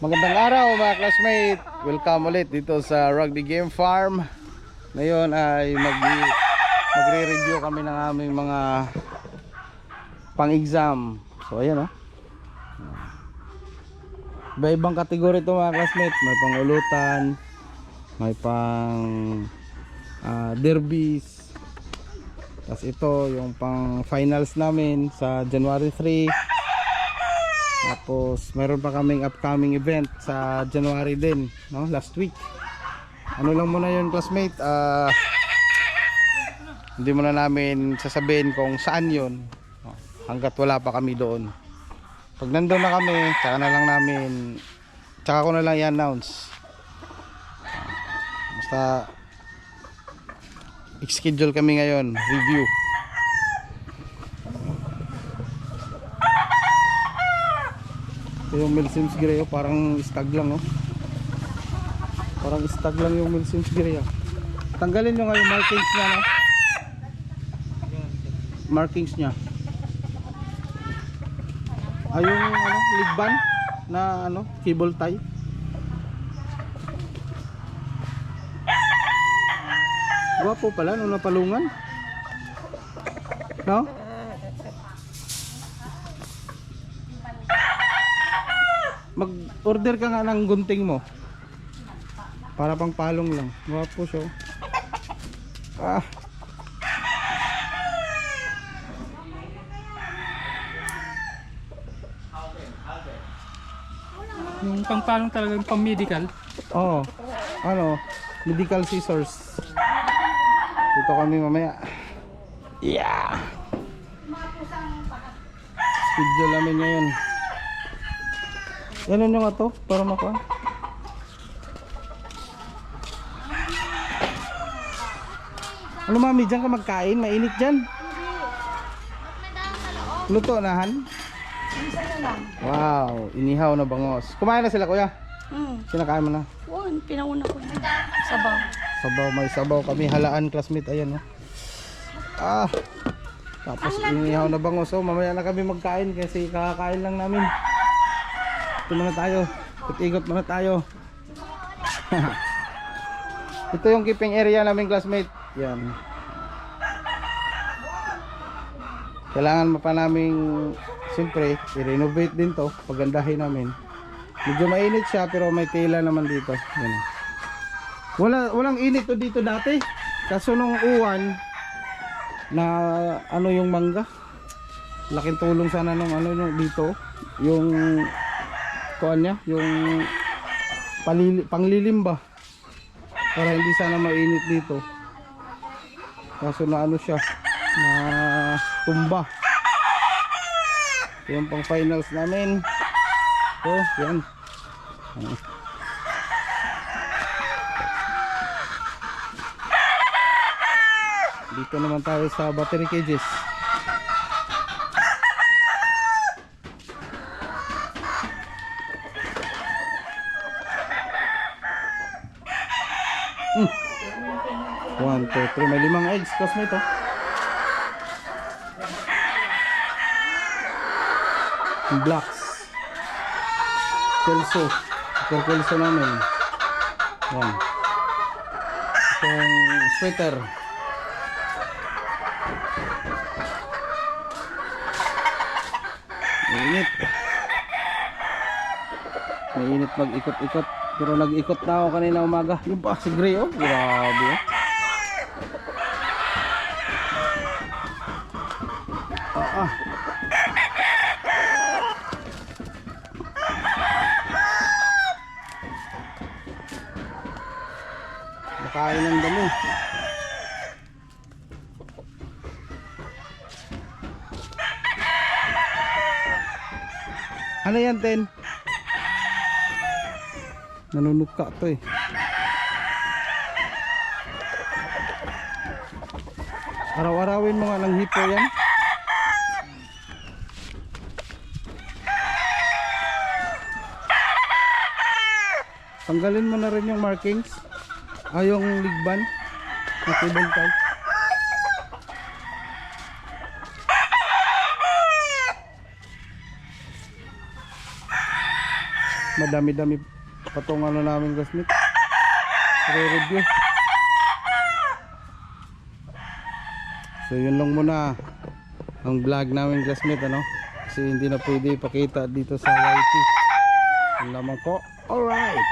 Magandang araw mga classmate. Welcome ulit dito sa Rugby Game Farm. Ngayon ay magre-review kami ng aming mga pang-exam. So ayan iba-ibang kategory ito mga classmate. May pang-ulutan, may pang derbies. Tapos ito yung pang finals namin sa January 3. Tapos meron pa kaming upcoming event sa January din, no? Last week. Ano lang muna yun classmate, hindi muna namin sasabihin kung saan yun, no? Hanggat wala pa kami doon. Pag nandun na kami, tsaka ko na lang i-announce. Basta i-schedule kami ngayon, review. Yung Milsim's Gray parang stag lang Parang stag lang yung Milsim's Gray Tanggalin nyo nga yung markings nya Markings nya. Ay yung ligban na cable tie. Gwapo pala nung napalungan, no? Mag-order ka nga ng gunting mo para pang palong lang. Gwapo siya. Yung pangpalong talaga, yung pang medical. Oo. Medical scissors. Dito kami mamaya. Yeah. Schedule namin ngayon. Yan nyo nga to para makuha. Ano mami, dyan ka magkain? Mainit dyan. Luto na han? Wow, inihaw na bangos. Kumain na sila kuya? Sinakain mo na? Oo, pinauna ko na. Sabaw. Sabaw, may sabaw kami. Halaan classmate, ayan Tapos inihaw na bangos. Mamaya na kami magkain kasi kakakain lang namin. Ito muna tayo. Ikot muna tayo. Ito yung keeping area namin classmate. Yan. Kailangan pa namin siyempre i-renovate din to. Pagandahin namin. Medyo mainit siya pero may tela naman dito. Yan. Walang init to dito dati. Kaso nung uwan na yung mangga. Laking tulong sana nung dito. Yung kuan niya, yung panglilim ba para hindi sana mainit dito. Kaso na siya na tumba. Yung pang finals namin. Yan. Dito naman tayo sa battery cages. One, two, three. May 5 eggs classmate blocks. Kelso. Ito kelso namin. Yan. Itong sweater. Mainit. Mainit mag-ikot-ikot. Pero nag-ikot na ako kanina umaga. Yung pa si Gray grabe Makain ng damo. Ano yan, Ten? Nanunuka to Araw-arawin mo nga ng hipo yan. Tanggalin mo na rin yung markings. Yung ligban na cable tie. Madami-dami patong ano namin gasmit. Re-review. So yun lang muna ang vlog namin gasmit ano. Kasi hindi na pwede ipakita dito sa YT. Yun lamang po. Alright.